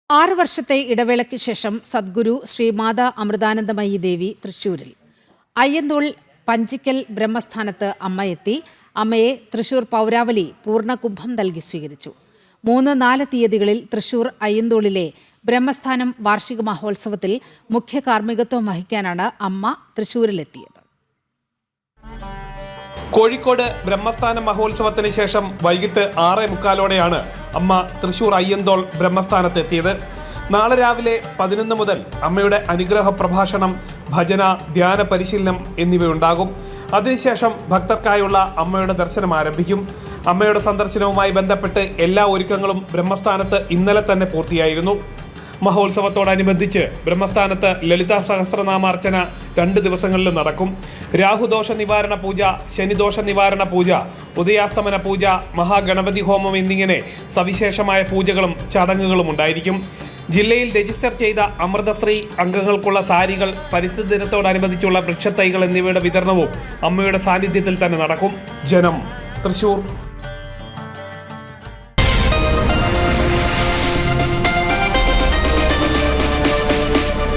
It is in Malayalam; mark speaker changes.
Speaker 1: 6 വർഷത്തെ ഇടവേളയ്ക്ക് ശേഷം സദ്ഗുരു ശ്രീമാതാ അമൃതാനന്ദമയി ദേവി തൃശൂരിൽ. അയ്യന്തോൾ പഞ്ചിക്കൽ ബ്രഹ്മസ്ഥാനത്ത് അമ്മ എത്തി. അമ്മയെ തൃശൂർ പൗരാവലി പൂർണ്ണകുംഭം നൽകി സ്വീകരിച്ചു. 3-4 തീയതികളിൽ തൃശൂർ അയ്യന്തോളിലെ ബ്രഹ്മസ്ഥാനം വാർഷിക മഹോത്സവത്തിൽ മുഖ്യ കാർമ്മികത്വം വഹിക്കാനാണ് അമ്മ തൃശൂരിലെത്തിയത്.
Speaker 2: കോഴിക്കോട് ബ്രഹ്മസ്ഥാനം മഹോത്സവത്തിന് ശേഷം വൈകിട്ട് 6:45 അമ്മ തൃശൂർ അയ്യന്തോൾ ബ്രഹ്മസ്ഥാനത്തെത്തിയത്. നാളെ രാവിലെ 11 മുതൽ അമ്മയുടെ അനുഗ്രഹ പ്രഭാഷണം, ഭജന, ധ്യാന പരിശീലനം എന്നിവയുണ്ടാകും. അതിനുശേഷം ഭക്തർക്കായുള്ള അമ്മയുടെ ദർശനം ആരംഭിക്കും. അമ്മയുടെ സന്ദർശനവുമായി ബന്ധപ്പെട്ട് എല്ലാ ഒരുക്കങ്ങളും ബ്രഹ്മസ്ഥാനത്ത് ഇന്നലെ തന്നെ പൂർത്തിയായിരുന്നു. മഹോത്സവത്തോടനുബന്ധിച്ച് ബ്രഹ്മസ്ഥാനത്ത് ലളിതാ സഹസ്രനാമാർച്ചന 2 ദിവസങ്ങളിലും നടക്കും. രാഹുദോഷ നിവാരണ പൂജ, ശനിദോഷ നിവാരണ പൂജ, ഉദയാസ്തമന പൂജ, മഹാഗണപതി ഹോമം എന്നിങ്ങനെ സവിശേഷമായ പൂജകളും ചടങ്ങുകളും ഉണ്ടായിരിക്കും. ജില്ലയിൽ രജിസ്റ്റർ ചെയ്ത അമൃതശ്രീ അംഗങ്ങൾക്കുള്ള സാരികൾ, പരിസ്ഥിതി ദിനത്തോടനുബന്ധിച്ചുള്ള വൃക്ഷത്തൈകൾ എന്നിവയുടെ വിതരണവും അമ്മയുടെ സാന്നിധ്യത്തിൽ തന്നെ നടക്കും. ജനം, തൃശൂർ.